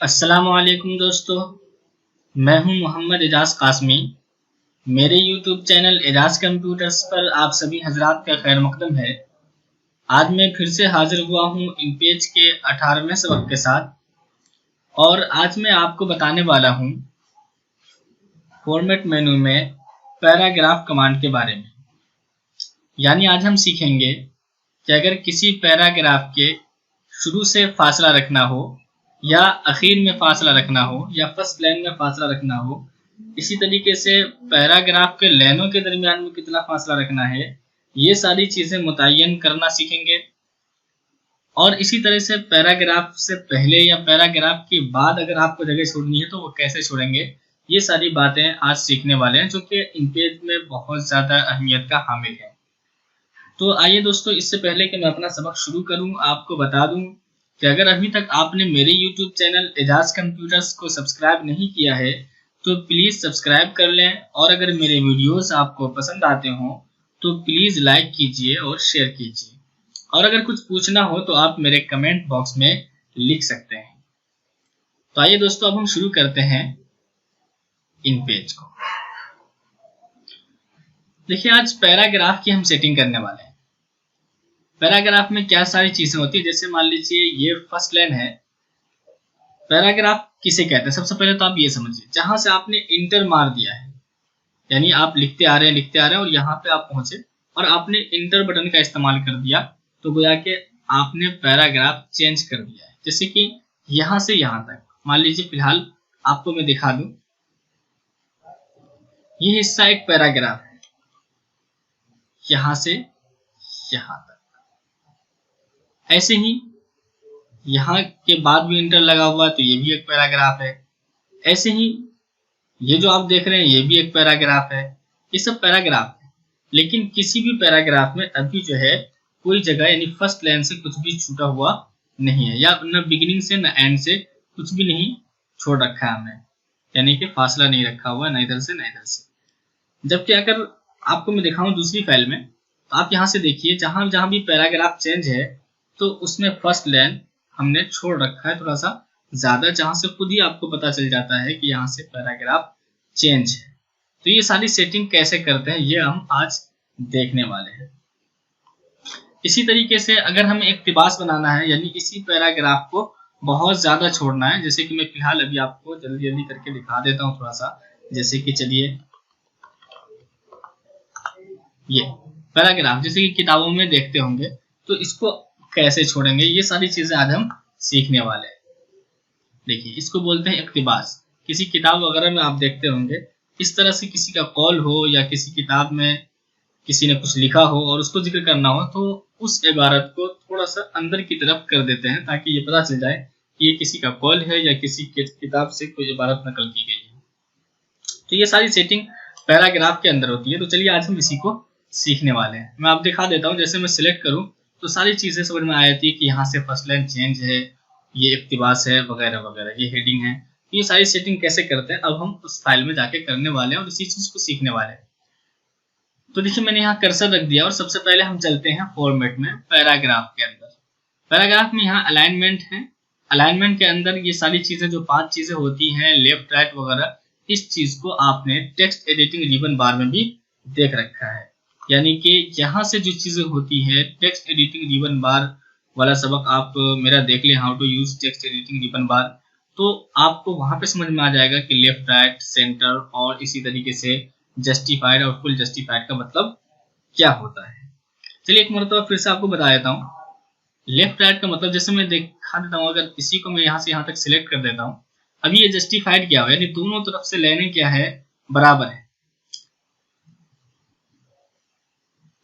अस्सलामुअलैकुम दोस्तों, मैं हूं मोहम्मद एजाज कासमी। मेरे YouTube चैनल एजाज कंप्यूटर्स पर आप सभी हजरात का खैर मकदम है। आज मैं फिर से हाजिर हुआ हूं इंपेज के 18वें सबक के साथ और आज मैं आपको बताने वाला हूं फॉर्मेट मेनू में पैराग्राफ कमांड के बारे में। यानी आज हम सीखेंगे कि अगर किसी पैराग्राफ के शुरू से फासला रखना हो या आखिर में फासला रखना हो या फर्स्ट लाइन में फासला रखना हो, इसी तरीके से पैराग्राफ के लाइनों के दरमियान में कितना फासला रखना है, ये सारी चीजें मुतय्यन करना सीखेंगे। और इसी तरह से पैराग्राफ से पहले या पैराग्राफ के बाद अगर आपको जगह छोड़नी है तो वो कैसे छोड़ेंगे, ये सारी बातें आज सीखने वाले हैं, जो कि इंपेज में बहुत ज्यादा अहमियत का हामिल है। तो आइए दोस्तों, इससे पहले कि मैं अपना सबक शुरू करूं, आपको बता दूं कि अगर अभी तक आपने मेरे YouTube चैनल एजाज कंप्यूटर्स को सब्सक्राइब नहीं किया है तो प्लीज़ सब्सक्राइब कर लें, और अगर मेरे वीडियोस आपको पसंद आते हों तो प्लीज़ लाइक कीजिए और शेयर कीजिए। और अगर कुछ पूछना हो तो आप मेरे कमेंट बॉक्स में लिख सकते हैं। तो आइए दोस्तों, अब हम शुरू करते हैं इन पेज को। देखिए, आज पैराग्राफ की हम सेटिंग करने वाले हैं। पैराग्राफ में क्या सारी चीजें होती है, जैसे मान लीजिए ये फर्स्ट लाइन है। पैराग्राफ किसे कहते हैं, सबसे पहले तो आप ये समझिए, जहां से आपने इंटर मार दिया है, यानी आप लिखते आ रहे हैं और यहाँ पे आप पहुंचे और आपने इंटर बटन का इस्तेमाल कर दिया, तो गोया कि आपने पैराग्राफ चेंज कर दिया है। जैसे कि यहां से यहां तक मान लीजिए, फिलहाल आपको मैं दिखा दूं, ये हिस्सा एक पैराग्राफ है, यहां से यहां तक। ऐसे ही यहाँ के बाद भी इंटर लगा हुआ है तो ये भी एक पैराग्राफ है। ऐसे ही ये जो आप देख रहे हैं ये भी एक पैराग्राफ है। ये सब पैराग्राफ है, लेकिन किसी भी पैराग्राफ में अभी जो है कोई जगह यानी फर्स्ट लाइन से कुछ भी छूटा हुआ नहीं है, या न बिगिनिंग से न एंड से कुछ भी नहीं छोड़ रखा है हमने, यानी कि फासला नहीं रखा हुआ न इधर से न इधर से। जबकि अगर आपको मैं दिखाऊं दूसरी फाइल में, तो आप यहाँ से देखिए, जहां जहां भी पैराग्राफ चेंज है तो उसमें फर्स्ट लाइन हमने छोड़ रखा है थोड़ा सा ज्यादा, जहां से खुद ही आपको पता चल जाता है कि यहाँ से पैराग्राफ चेंज है। तो ये सारी सेटिंग कैसे करते हैं ये हम आज देखने वाले हैं। इसी तरीके से अगर हमें इक्तिबास बनाना है, यानी इसी पैराग्राफ को बहुत ज्यादा छोड़ना है, जैसे कि मैं फिलहाल अभी आपको जल्दी जल्दी करके दिखा देता हूँ थोड़ा सा। जैसे कि चलिए, ये पैराग्राफ जैसे कि किताबों में देखते होंगे, तो इसको कैसे छोड़ेंगे, ये सारी चीजें आज हम सीखने वाले हैं। देखिए, इसको बोलते हैं इक्तिबास। किसी किताब वगैरह में आप देखते होंगे, इस तरह से किसी का कॉल हो या किसी किताब में किसी ने कुछ लिखा हो और उसको जिक्र करना हो, तो उस इबारत को थोड़ा सा अंदर की तरफ कर देते हैं ताकि ये पता चल जाए कि ये किसी का कॉल है या किसी किताब से कोई इबारत नकल की गई है। तो ये सारी सेटिंग पैराग्राफ के अंदर होती है। तो चलिए, आज हम इसी को सीखने वाले हैं। मैं आप दिखा देता हूँ, जैसे मैं सिलेक्ट करूँ तो सारी चीजें समझ में आ जाती है कि यहाँ से फर्स्ट लाइन चेंज है, ये इक्तिबास है वगैरह वगैरह, ये हेडिंग है। ये सारी सेटिंग कैसे करते हैं अब हम उस फाइल में जाके करने वाले हैं और इसी चीज को सीखने वाले हैं। तो देखिए, मैंने यहाँ कर्सर रख दिया और सबसे पहले हम चलते हैं फॉर्मेट में, पैराग्राफ के अंदर। पैराग्राफ में यहाँ अलाइनमेंट है। अलाइनमेंट के अंदर ये सारी चीजें जो 5 चीजें होती हैं, लेफ्ट राइट वगैरह, इस चीज को आपने टेक्स्ट एडिटिंग रिबन बार में भी देख रखा है। यानी कि यहाँ से जो चीजें होती है, टेक्स्ट एडिटिंग रिबन बार वाला सबक आप मेरा देख लें, how to use text editing ribbon bar, तो आपको वहां पे समझ में आ जाएगा कि लेफ्ट राइट सेंटर और इसी तरीके से जस्टिफाइड और फुल जस्टिफाइड का मतलब क्या होता है। चलिए एक मरतबा फिर से आपको बता देता हूँ। लेफ्ट राइट का मतलब जैसे मैं दिखा देता हूँ, अगर इसी को मैं यहाँ से यहाँ तक सिलेक्ट कर देता हूँ, अभी ये जस्टिफाइड क्या हो, यानी दोनों तरफ से लेने क्या है, बराबर है।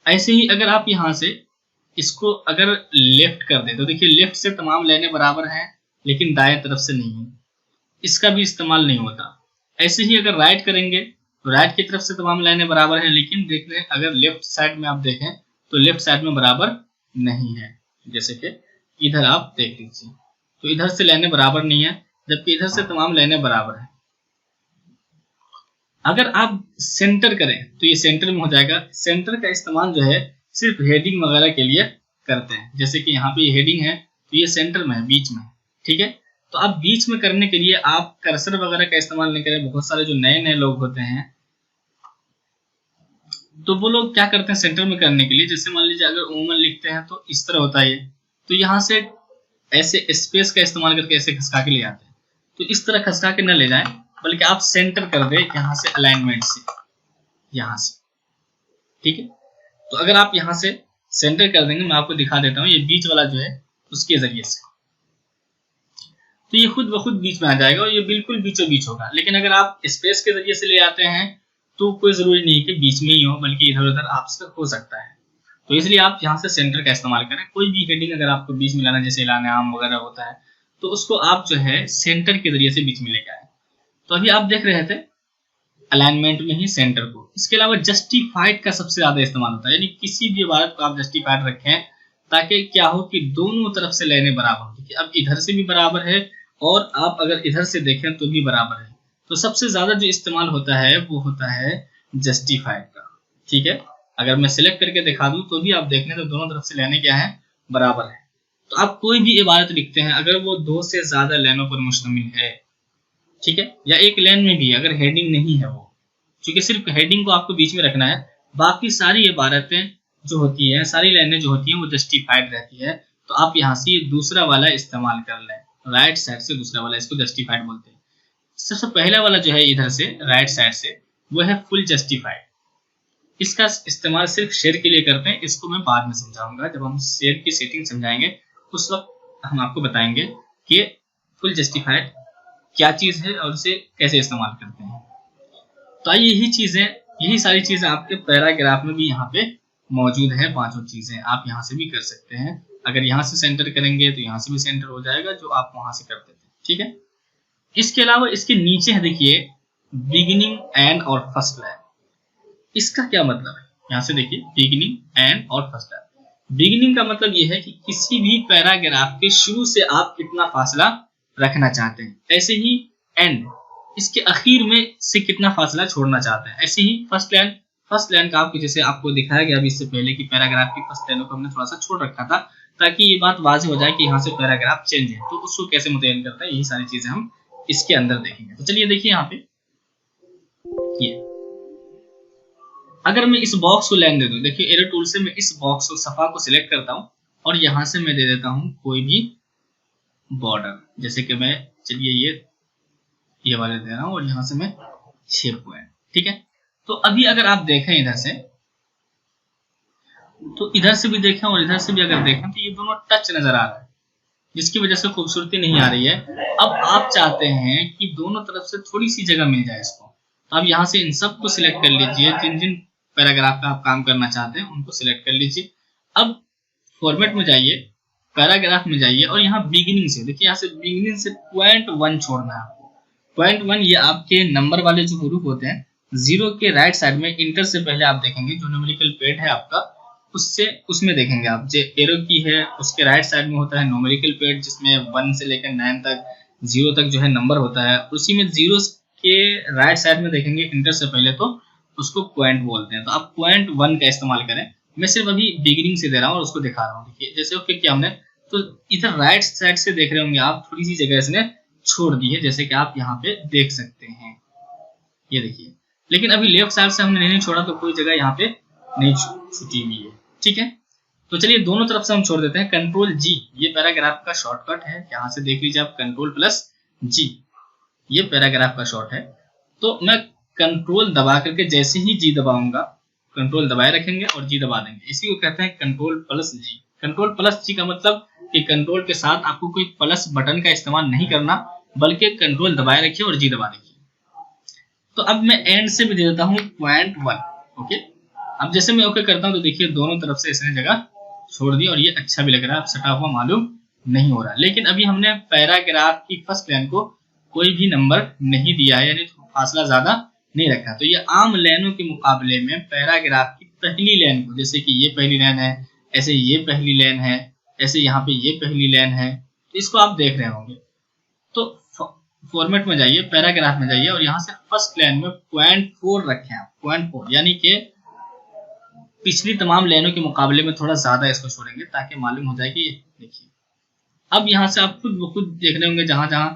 ऐसे ही अगर आप यहाँ से इसको अगर लेफ्ट कर दे तो देखिए, लेफ्ट से तमाम लाइनें बराबर हैं लेकिन दाएं तरफ से नहीं है, इसका भी इस्तेमाल नहीं होता। ऐसे ही अगर राइट करेंगे तो राइट की तरफ से तमाम लाइनें बराबर हैं, लेकिन देख रहे हैं अगर लेफ्ट साइड में आप देखें तो लेफ्ट साइड में बराबर नहीं है। जैसे कि इधर आप देख लीजिए, तो इधर से लाइनें बराबर नहीं है, जबकि इधर से तमाम लाइनें बराबर है। अगर आप सेंटर करें तो ये सेंटर में हो जाएगा। सेंटर का इस्तेमाल जो है सिर्फ हेडिंग वगैरह के लिए करते हैं। जैसे कि यहाँ पे हेडिंग है तो ये सेंटर में है, बीच में, ठीक है। तो आप बीच में करने के लिए आप कर्सर वगैरह का इस्तेमाल नहीं करें। बहुत सारे जो नए नए लोग होते हैं तो वो लोग क्या करते हैं सेंटर में करने के लिए, जैसे मान लीजिए अगर ओमन लिखते हैं तो इस तरह होता है ये, तो यहाँ से ऐसे स्पेस का इस्तेमाल करके ऐसे खसका के ले आते हैं। तो इस तरह खसका के न ले जाएं, बल्कि आप सेंटर कर दे यहाँ से अलाइनमेंट से, यहाँ से, ठीक है। तो अगर आप यहाँ से सेंटर कर देंगे, मैं आपको दिखा देता हूँ, ये बीच वाला जो है उसके जरिए से, तो ये खुद ब खुद बीच में आ जाएगा और ये बिल्कुल बीचों बीच होगा। लेकिन अगर आप स्पेस के जरिए से ले आते हैं तो कोई जरूरी नहीं है कि बीच में ही हो, बल्कि इधर उधर आपसे हो सकता है। तो इसलिए आप यहाँ से सेंटर का इस्तेमाल करें। कोई भी हेडिंग अगर आपको बीच में लाना, जैसे लाने आम वगैरह होता है, तो उसको आप जो है सेंटर के जरिए से बीच में लेकर आए। तो अभी आप देख रहे थे अलाइनमेंट में ही सेंटर को। इसके अलावा जस्टिफाइड का सबसे ज्यादा इस्तेमाल होता है, यानी किसी भी इबारत को आप जस्टिफाइड रखें ताकि क्या हो कि दोनों तरफ से लाइनें बराबर हो। देखिए अब इधर से भी बराबर है और आप अगर इधर से देखें तो भी बराबर है। तो सबसे ज्यादा जो इस्तेमाल होता है वो होता है जस्टिफाइड का, ठीक है। अगर मैं सिलेक्ट करके दिखा दूं तो भी आप देख लें तो दोनों तरफ से लाइनें क्या है, बराबर है। तो आप कोई भी इबारत लिखते हैं अगर वो दो से ज्यादा लाइनों पर मुश्तमिल है, ठीक है, या एक लाइन में भी अगर हेडिंग नहीं है वो, क्योंकि सिर्फ हेडिंग को आपको बीच में रखना है, बाकी सारी इबारतें जो होती है, सारी लाइनें जो होती हैं वो जस्टिफाइड रहती है। तो आप यहाँ से दूसरा वाला इस्तेमाल कर लें, राइट साइड से दूसरा वाला, इसको जस्टिफाइड बोलते हैं। सबसे पहला वाला जो है इधर से राइट साइड से, वो है फुल जस्टिफाइड। इसका इस्तेमाल सिर्फ शेयर के लिए करते हैं, इसको मैं बाद में समझाऊंगा। जब हम शेयर की सेटिंग समझाएंगे उस वक्त हम आपको बताएंगे कि फुल जस्टिफाइड क्या चीज है और इसे कैसे इस्तेमाल करते हैं। तो आइए यही सारी चीजें आपके पैराग्राफ में भी यहाँ पे मौजूद है। पांचों चीजें आप यहाँ से भी कर सकते हैं। अगर यहाँ से सेंटर करेंगे तो यहाँ से भी सेंटर हो जाएगा, जो आप वहां से करते थे, ठीक है। इसके अलावा इसके नीचे है देखिए बिगिनिंग, एंड और फर्स्ट लाइन। इसका क्या मतलब है, यहाँ से देखिए बिगिनिंग, एंड और फर्स्ट लाइन। बिगिनिंग का मतलब ये है कि किसी भी पैराग्राफ के शुरू से आप कितना फासला रखना चाहते हैं, ऐसे ही एंड इसके आखिर में से कितना फासला छोड़ना चाहते हैं। ऐसे ही फर्स्ट लाइन का आपको, जैसे आपको दिखाया गया अभी इससे पहले कि पैराग्राफ की फर्स्ट लाइन को हमने थोड़ा सा छोड़ रखा था ताकि ये बात वाज़ेह हो जाए कि यहाँ से पैराग्राफ चेंज है, तो उसको कैसे मुतय्यन करता है, यही सारी चीजें हम इसके अंदर देखेंगे। तो चलिए देखिए यहाँ पे ये, अगर मैं इस बॉक्स को लाइन दे दूं, देखिए एरो टूल से मैं इस बॉक्स को, सफा को सिलेक्ट करता हूं और यहां से मैं दे देता हूं कोई भी बॉर्डर, जैसे कि मैं, चलिए ये वाले दे रहा हूं और यहां से मैं 6 पॉइंट, ठीक है। तो अभी अगर आप देखें इधर से, तो इधर से भी देखें और इधर से भी अगर देखें तो ये दोनों टच नजर आ रहा है, जिसकी वजह से खूबसूरती नहीं आ रही है। अब आप चाहते हैं कि दोनों तरफ से थोड़ी सी जगह मिल जाए इसको, तो आप यहाँ से इन सब को सिलेक्ट कर लीजिए, जिन जिन पैराग्राफ का आप काम करना चाहते हैं उनको सिलेक्ट कर लीजिए। अब फॉर्मेट में जाइए, पैराग्राफ में जाइए और यहाँ बिगिनिंग से, देखिए यहाँ से बिगिनिंग से पॉइंट 1 छोड़ना है आपको। पॉइंट 1 ये आपके नंबर वाले जो हरूफ होते हैं, 0 के राइट साइड में इंटर से पहले आप देखेंगे जो न्यूमेरिकल पैड है आपका, उससे उसमें देखेंगे आप, जो एरो की है उसके राइट साइड में होता है न्यूमेरिकल पैड, जिसमें 1 से लेकर 9 तक, 0 तक जो है नंबर होता है। उसी में 0 के राइट साइड में देखेंगे इंटर से पहले, तो उसको पॉइंट बोलते हैं। तो आप पॉइंट 1 का इस्तेमाल करें। मैं सिर्फ अभी बिगिनिंग से दे रहा हूँ और उसको दिखा रहा हूँ। देखिए जैसे ओके किया हमने, तो इधर राइट साइड से देख रहे होंगे आप, थोड़ी सी जगह इसने छोड़ दी है, जैसे कि आप यहाँ पे देख सकते हैं, ये देखिए। लेकिन अभी लेफ्ट साइड से हमने नहीं छोड़ा, तो कोई जगह यहाँ पे नहीं छूटी हुई है, ठीक है। तो चलिए दोनों तरफ से हम छोड़ देते हैं। कंट्रोल जी ये पैराग्राफ का शॉर्टकट है, यहाँ से देख लीजिए आप, कंट्रोल प्लस जी ये पैराग्राफ का शॉर्ट है। तो मैं कंट्रोल दबा करके जैसे ही जी दबाऊंगा, कंट्रोल दबाए रखेंगे और जी दबा देंगे, इसी को कहते हैं कंट्रोल प्लस जी। कंट्रोल प्लस जी का मतलब कि कंट्रोल के साथ आपको कोई प्लस बटन का इस्तेमाल नहीं करना, बल्कि कंट्रोल दबाए रखिए और जी दबा दीजिए। तो अब मैं एंड से भी दे देता हूँ पॉइंट 1, ओके। अब जैसे मैं ओके करता हूँ तो देखिए दोनों तरफ से इसने जगह छोड़ दी और ये अच्छा भी लग रहा है, अब सटा हुआ मालूम नहीं हो रहा। लेकिन अभी हमने पैराग्राफ की फर्स्ट लाइन को कोई भी नंबर नहीं दिया है, यानी फासला ज्यादा नहीं रखा। तो ये आम लाइनों के मुकाबले में पैराग्राफ की पहली लाइन को, जैसे कि ये पहली लाइन है, ऐसे ये पहली लाइन है, ऐसे यहाँ पे ये पहली लाइन है, तो इसको आप देख रहे होंगे। तो फॉर्मेट में जाइए, पैराग्राफ में जाइए और यहाँ से फर्स्ट लाइन में पॉइंट 4 रखें आप, पॉइंट 4, यानी कि पिछली तमाम लाइनों के मुकाबले में थोड़ा ज्यादा इसको छोड़ेंगे ताकि मालूम हो जाए कि देखिए अब यहाँ से आप खुद ब खुद देख रहे होंगे जहां जहां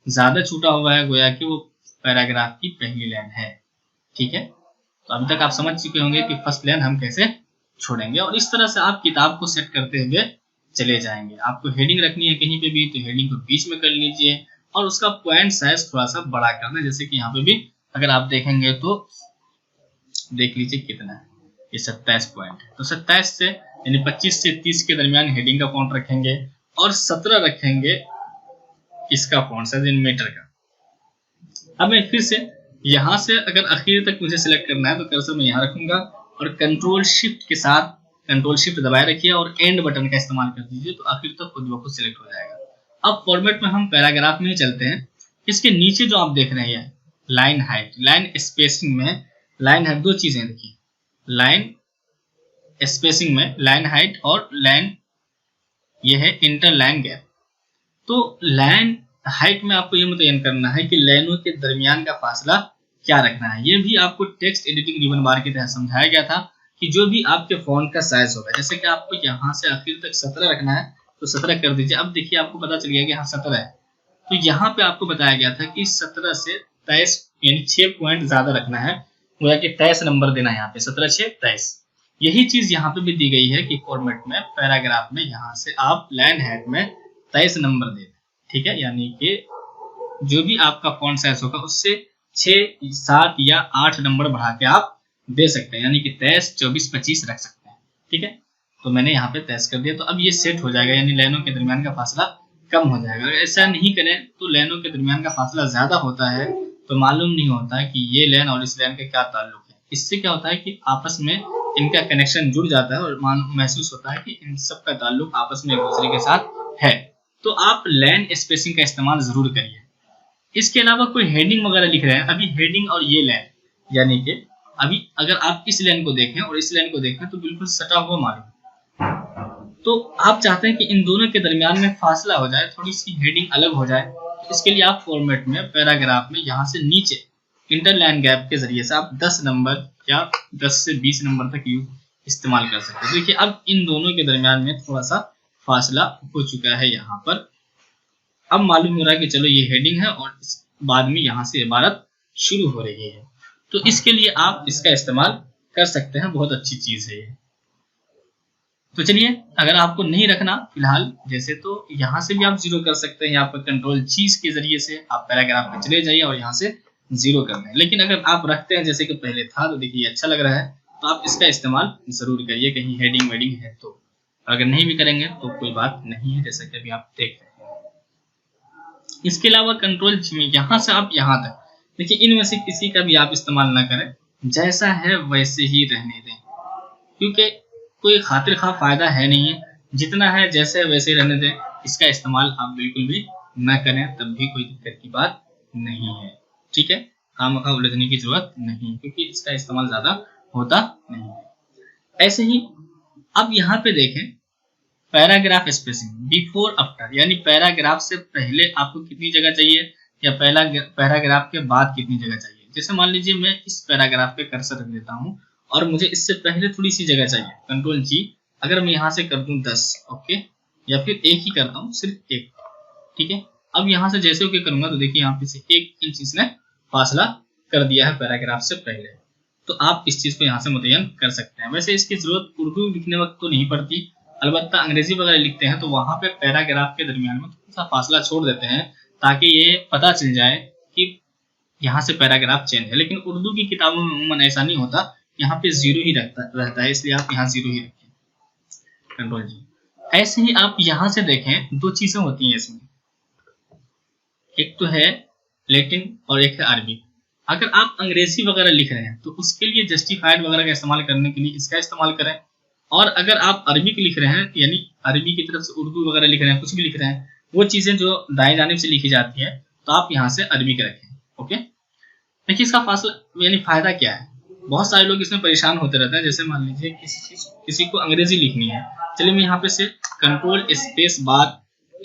ज्यादा छूटा हुआ है गोया कि वो पैराग्राफ की पहली लाइन है। ठीक है, तो अभी तक आप समझ चुके होंगे कि फर्स्ट लाइन हम कैसे छोड़ेंगे, और इस तरह से आप किताब को सेट करते हुए चले जाएंगे। आपको हेडिंग रखनी है कहीं पे भी तो हेडिंग को बीच में कर लीजिए और उसका पॉइंट साइज थोड़ा सा बड़ा करना, जैसे कि यहाँ पे भी अगर आप देखेंगे तो देख लीजिए कितना है, ये 27 पॉइंट है। तो 27 से यानी 25 से 30 के दरमियान हेडिंग का फॉन्ट रखेंगे और 17 रखेंगे इसका फॉन्ट साइज इन मीटर का। अब मैं फिर से यहाँ से अगर आखिर तक मुझे सिलेक्ट करना है तो कर्सर मैं यहाँ रखूंगा और कंट्रोल शिफ्ट के साथ कंट्रोल शिफ्ट दबाए रखिए और एंड बटन का इस्तेमाल कर दीजिए, तो आखिर तक खुद ब खुद सिलेक्ट हो जाएगा। अब फॉर्मेट में हम पैराग्राफ में ही चलते हैं। इसके नीचे जो आप देख रहे हैं लाइन हाइट, लाइन स्पेसिंग में लाइन हाइट दो चीजें देखिए, लाइन स्पेसिंग में लाइन हाइट और लाइन ये है इंटर लाइन गैप। तो लाइन हाइट में आपको ये मुतय्यन करना है कि लाइनों के दरमियान का फासला क्या रखना है। ये भी आपको टेक्स्ट एडिटिंग रिबन बार की तरह समझाया गया था कि जो भी आपके फॉन्ट का साइज होगा, जैसे कि आपको यहाँ से आखिर तक 17 रखना है तो 17 कर दीजिए। अब देखिए आपको पता चल गया कि हाँ 17 है, तो यहाँ पे आपको बताया गया था कि 17 से 23 यानी 6 पॉइंट ज्यादा रखना है, गोया कि 23 नंबर देना है यहाँ पे, 17 6 23। यही चीज यहाँ पे भी दी गई है कि फॉर्मेट में पैराग्राफ में यहाँ से आप लाइन हाइट में 23 नंबर दे दें। ठीक है, यानी कि जो भी आपका फॉन्ट साइज होगा उससे 6 7 या 8 नंबर बढ़ा के आप दे सकते हैं, यानी कि 23 24 25 रख सकते हैं। ठीक है, तो मैंने यहाँ पे 23 कर दिया, तो अब ये सेट हो जाएगा, यानी लाइनों के दरमियान का फासला कम हो जाएगा। अगर ऐसा नहीं करें तो लाइनों के दरमियान का फासला ज्यादा होता है तो मालूम नहीं होता कि ये लाइन और इस लाइन का क्या ताल्लुक है। इससे क्या होता है कि आपस में इनका कनेक्शन जुड़ जाता है और महसूस होता है कि इन सब का ताल्लुक आपस में एक दूसरे के साथ है। तो आप लाइन स्पेसिंग का इस्तेमाल जरूर करिए। इसके अलावा कोई हेडिंग वगैरह लिख रहे हैं, अभी हेडिंग और ये लाइन, यानी कि अभी अगर आप इस लाइन को देखें और इस लाइन को देखें तो बिल्कुल सटा हुआ मालूम, तो आप चाहते हैं कि इन दोनों के दरमियान में फासला हो जाए, थोड़ी सी हेडिंग अलग हो जाए। तो इसके लिए आप फॉर्मेट में पैराग्राफ में यहाँ से नीचे इंटरलाइन गैप के जरिए से आप 10 नंबर या 10 से 20 नंबर तक इस्तेमाल कर सकते हैं। देखिए अब इन दोनों के दरमियान में थोड़ा सा फासला हो चुका है यहाँ पर। अब मालूम हो रहा है कि चलो ये हेडिंग है और बाद में यहाँ से इबारत शुरू हो रही है, तो इसके लिए आप इसका इस्तेमाल कर सकते हैं, बहुत अच्छी चीज है ये। तो चलिए, अगर आपको नहीं रखना फिलहाल जैसे, तो यहाँ से भी आप जीरो कर सकते हैं। यहाँ पर कंट्रोल चीज के जरिए से आप पैराग्राफ में चले जाइए और यहाँ से जीरो कर दें। लेकिन अगर आप रखते हैं जैसे कि पहले था तो देखिए अच्छा लग रहा है, तो आप इसका इस्तेमाल जरूर करिए कहीं हेडिंग वेडिंग है तो। अगर नहीं भी करेंगे तो कोई बात नहीं है, जैसा कि अभी आप देख रहे हैं। इसके अलावा कंट्रोल यहाँ से आप यहाँ तक देखिए, इनमें से किसी का भी आप इस्तेमाल ना करें, जैसा है वैसे ही रहने दें, क्योंकि कोई खातिर खा फायदा है नहीं है। जितना है जैसे वैसे रहने दें, इसका इस्तेमाल आप बिल्कुल भी ना करें, तब भी कोई दिक्कत की बात नहीं है। ठीक है, खामखा उलझने की जरूरत नहीं, क्योंकि इसका इस्तेमाल ज्यादा होता नहीं है। ऐसे ही अब यहाँ पे देखें पैराग्राफ स्पेसिंग बिफोर आफ्टर, यानी पैराग्राफ से पहले आपको कितनी जगह चाहिए या पैराग्राफ के बाद कितनी जगह चाहिए। जैसे मान लीजिए मैं इस पैराग्राफ पे कर्सर रख देता हूँ और मुझे इससे पहले थोड़ी सी जगह चाहिए, कंट्रोल जी, अगर मैं यहाँ से कर दूं 10, ओके, या फिर एक ही करता हूँ, सिर्फ एक। ठीक है, अब यहाँ से जैसे ओके करूंगा तो देखिए यहाँ पे से 1 इंच इसने फासला कर दिया है पैराग्राफ से पहले। तो आप इस चीज को यहाँ से मुतय्यन कर सकते हैं। वैसे इसकी जरूरत उर्दू लिखने वक्त तो नहीं पड़ती, अलबत्ता अंग्रेजी वगैरह लिखते हैं तो वहां पे पैराग्राफ के दरमियान में थोड़ा सा फासला छोड़ देते हैं ताकि ये पता चल जाए कि यहाँ से पैराग्राफ चेंज है। लेकिन उर्दू की किताबों में उम्मन ऐसा नहीं होता, यहाँ पे जीरो ही रहता है, इसलिए आप यहाँ जीरो ही रखें, कंट्रोल जी। ऐसे ही आप यहाँ से देखें, दो चीजें होती हैं इसमें, एक तो है लैटिन और एक है अरबी। अगर आप अंग्रेजी वगैरह लिख रहे हैं तो उसके लिए जस्टिफाइड वगैरह का इस्तेमाल करने के लिए इसका इस्तेमाल करें, और अगर आप अरबिक लिख रहे हैं यानी अरबी की तरफ से उर्दू वगैरह लिख रहे हैं, कुछ भी लिख रहे हैं, वो चीजें जो दाएं जानिब से लिखी जाती है तो आप यहाँ से अरबिक रखें। ओके, देखिए इसका फासला यानी फायदा क्या है। बहुत सारे लोग इसमें परेशान होते रहते हैं। जैसे मान लीजिए किसी को अंग्रेजी लिखनी है, चलिए मैं यहाँ पे से control space bar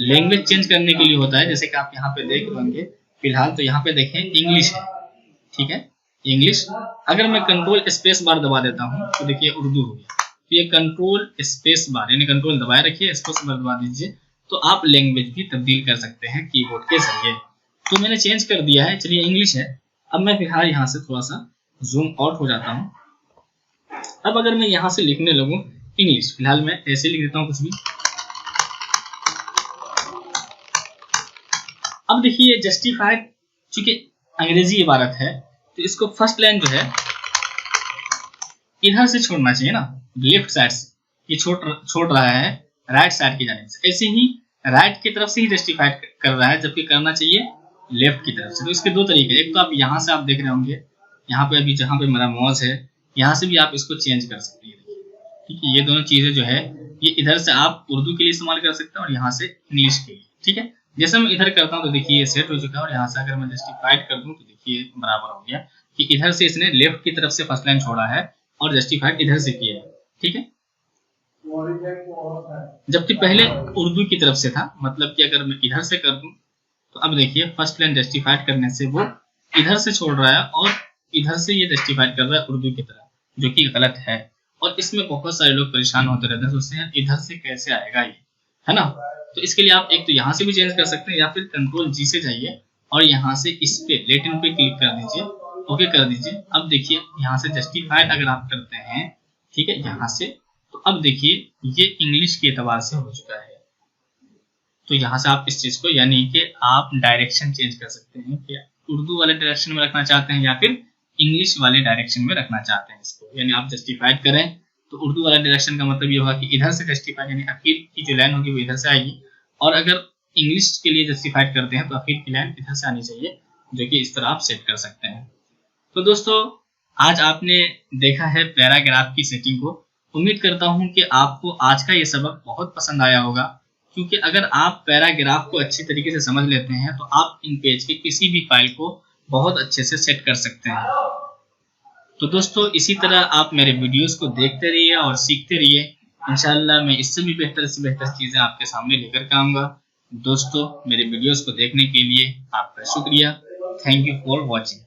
language change करने के लिए होता है, जैसे कि आप यहाँ पे देख लेंगे फिलहाल तो यहाँ पे देखें इंग्लिश है, ठीक है, इंग्लिश। अगर मैं कंट्रोल स्पेस बार दबा देता हूँ तो देखिए उर्दू हो गया। तो ये कंट्रोल स्पेस बार यानी कंट्रोल दबाए रखिए, स्पेस बार दबा दीजिए, तो आप लैंग्वेज भी तब्दील कर सकते हैं कीबोर्ड के जरिए। तो मैंने चेंज कर दिया है, चलिए इंग्लिश है। अब मैं फिलहाल यहाँ से थोड़ा सा जूम आउट हो जाता हूँ। अब अगर मैं यहाँ से लिखने लगूँ इंग्लिश, फिलहाल मैं ऐसे लिख देता हूँ कुछ भी। अब देखिए जस्टिफाइड, चूंकि अंग्रेजी इबारत है तो इसको फर्स्ट लाइन जो है इधर से छोड़ना चाहिए ना, लेफ्ट साइड से। ये छोड़ रहा है राइट साइड की जानिब से, ऐसे ही राइट की तरफ से ही जस्टिफाइड कर रहा है, जबकि करना चाहिए लेफ्ट की तरफ से। तो इसके दो तरीके, एक तो आप यहाँ से आप देख रहे होंगे, यहाँ पे अभी जहाँ पे मेरा माउस है यहाँ से भी आप इसको चेंज कर सकते हैं। ठीक है, ये दोनों चीजें जो है ये इधर से आप उर्दू के लिए इस्तेमाल कर सकते हैं और यहाँ से इंग्लिश के लिए। ठीक है, जैसे मैं इधर करता हूँ तो देखिए ये सेट हो चुका है, और यहाँ से अगर मैं जस्टिफाइड कर दूँ तो देखिए बराबर हो गया कि इधर से इसने लेफ्ट की तरफ से फर्स्ट लाइन छोड़ा है और जस्टिफाइड इधर से किया है। ठीक है, जबकि पहले उर्दू की तरफ से था, मतलब कि अगर मैं इधर से कर दूं तो अब देखिए फर्स्ट लाइन जस्टिफाइड करने से वो इधर से छोड़ रहा है और इधर से ये जस्टिफाइड कर रहा है उर्दू की तरह, जो कि गलत है। और इसमें बहुत सारे लोग परेशान होते रहते हैं, सोचते हैं इधर से कैसे आएगा ये, है ना। तो इसके लिए आप एक तो यहाँ से भी चेंज कर सकते हैं, या फिर कंट्रोल जी से जाइए और यहाँ से इस पे लेटिन पे क्लिक कर दीजिए, ओके कर दीजिए। अब देखिए यहाँ से जस्टिफाइड अगर आप करते हैं, ठीक है, यहाँ से, तो अब देखिए ये इंग्लिश के एतबार से हो चुका है। तो यहाँ से आप इस चीज को, यानी कि आप डायरेक्शन चेंज कर सकते हैं कि उर्दू वाले डायरेक्शन में रखना चाहते हैं या फिर इंग्लिश वाले डायरेक्शन में रखना चाहते हैं इसको। यानी आप जस्टिफाइड करें तो उर्दू वाला डायरेक्शन का मतलब ये होगा कि इधर से जस्टिफाइड, यानी अखीर की जो लाइन होगी वो इधर से आएगी, और अगर इंग्लिश के लिए जस्टिफाइड करते हैं तो अखीर की लाइन इधर से आनी चाहिए, जो कि इस तरह आप सेट कर सकते हैं। तो दोस्तों आज आपने देखा है पैराग्राफ की सेटिंग को। उम्मीद करता हूं कि आपको आज का ये सबक बहुत पसंद आया होगा, क्योंकि अगर आप पैराग्राफ को अच्छी तरीके से समझ लेते हैं तो आप इन पेज के किसी भी फाइल को बहुत अच्छे से सेट कर सकते हैं। तो दोस्तों इसी तरह आप मेरे वीडियोस को देखते रहिए और सीखते रहिए। इंशाल्लाह मैं इससे भी बेहतर से बेहतर चीजें आपके सामने लेकर के आऊंगा। दोस्तों मेरे वीडियोस को देखने के लिए आपका शुक्रिया। Thank you for watching.